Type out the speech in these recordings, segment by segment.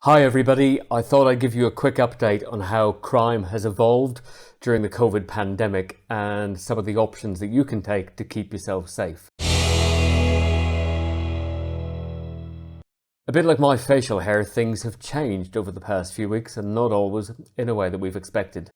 Hi everybody, I thought I'd give you a quick update on how crime has evolved during the COVID pandemic and some of the options that you can take to keep yourself safe. A bit like my facial hair, things have changed over the past few weeks and not always in a way that we've expected.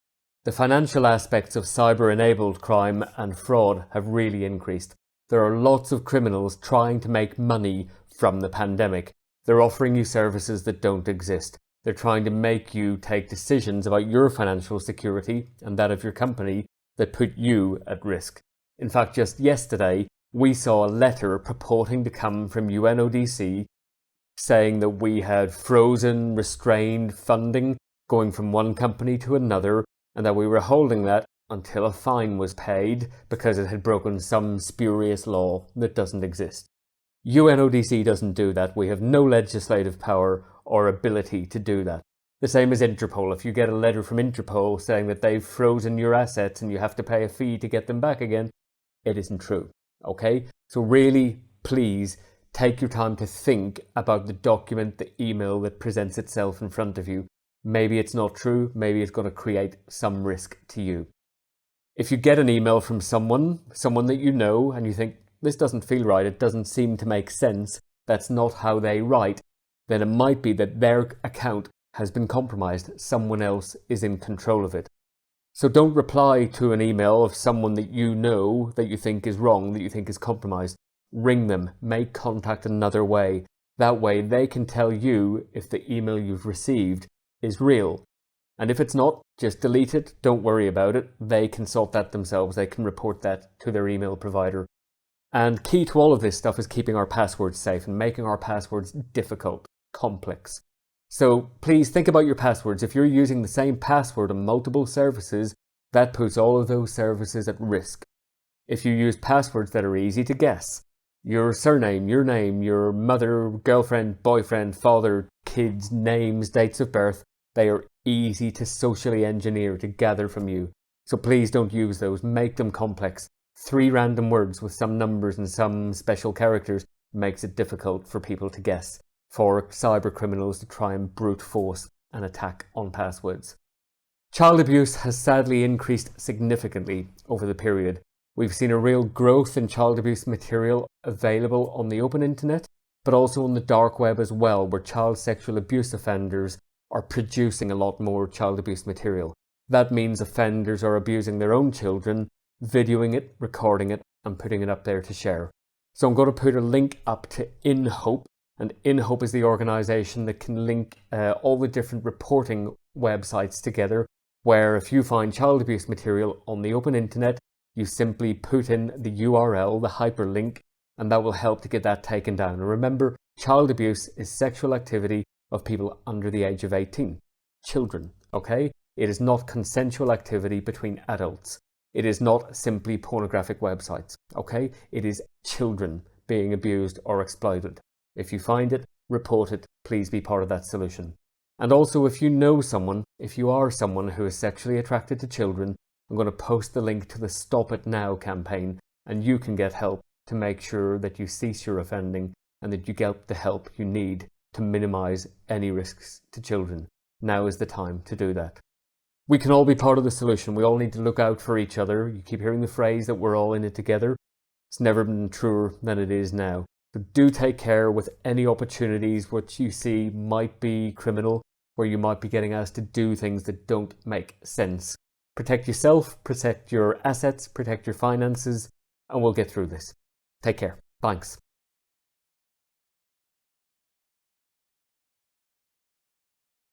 The financial aspects of cyber-enabled crime and fraud have really increased. There are lots of criminals trying to make money from the pandemic. They're offering you services that don't exist. They're trying to make you take decisions about your financial security and that of your company that put you at risk. In fact, just yesterday, we saw a letter purporting to come from UNODC saying that we had frozen, restrained funding going from one company to another and that we were holding that until a fine was paid because it had broken some spurious law that doesn't exist. UNODC doesn't do that. We have no legislative power or ability to do that. The same as Interpol. If you get a letter from Interpol saying that they've frozen your assets and you have to pay a fee to get them back again, it isn't true. Okay? So really, please take your time to think about the document, the email that presents itself in front of you. Maybe it's not true. Maybe it's going to create some risk to you. If you get an email from someone that you know, and you think, this doesn't feel right, it doesn't seem to make sense, that's not how they write, then it might be that their account has been compromised. Someone else is in control of it. So don't reply to an email of someone that you know that you think is wrong, that you think is compromised. Ring them, make contact another way. That way they can tell you if the email you've received is real. And if it's not, just delete it, don't worry about it. They can sort that themselves, they can report that to their email provider. And key to all of this stuff is keeping our passwords safe and making our passwords difficult, complex. So please think about your passwords. If you're using the same password on multiple services, that puts all of those services at risk. If you use passwords that are easy to guess, your surname, your name, your mother, girlfriend, boyfriend, father, kids, names, dates of birth, they are easy to socially engineer to gather from you. So please don't use those, make them complex. 3 random words with some numbers and some special characters makes it difficult for people to guess, for cyber criminals to try and brute force an attack on passwords. Child abuse has sadly increased significantly over the period. We've seen a real growth in child abuse material available on the open internet, but also on the dark web as well, where child sexual abuse offenders are producing a lot more child abuse material. That means offenders are abusing their own children, videoing it, recording it, and putting it up there to share. So I'm going to put a link up to InHope, and InHope is the organisation that can link all the different reporting websites together, where if you find child abuse material on the open internet, you simply put in the URL, the hyperlink, and that will help to get that taken down. And remember, child abuse is sexual activity of people under the age of 18, children, okay? It is not consensual activity between adults. It is not simply pornographic websites, okay? It is children being abused or exploited. If you find it, report it. Please be part of that solution. And also, if you know someone, if you are someone who is sexually attracted to children, I'm going to post the link to the Stop It Now campaign, and you can get help to make sure that you cease your offending and that you get the help you need to minimize any risks to children. Now is the time to do that. We can all be part of the solution. We all need to look out for each other. You keep hearing the phrase that we're all in it together. It's never been truer than it is now. So do take care with any opportunities which you see might be criminal, where you might be getting asked to do things that don't make sense. Protect yourself, protect your assets, protect your finances, and we'll get through this. Take care. Thanks.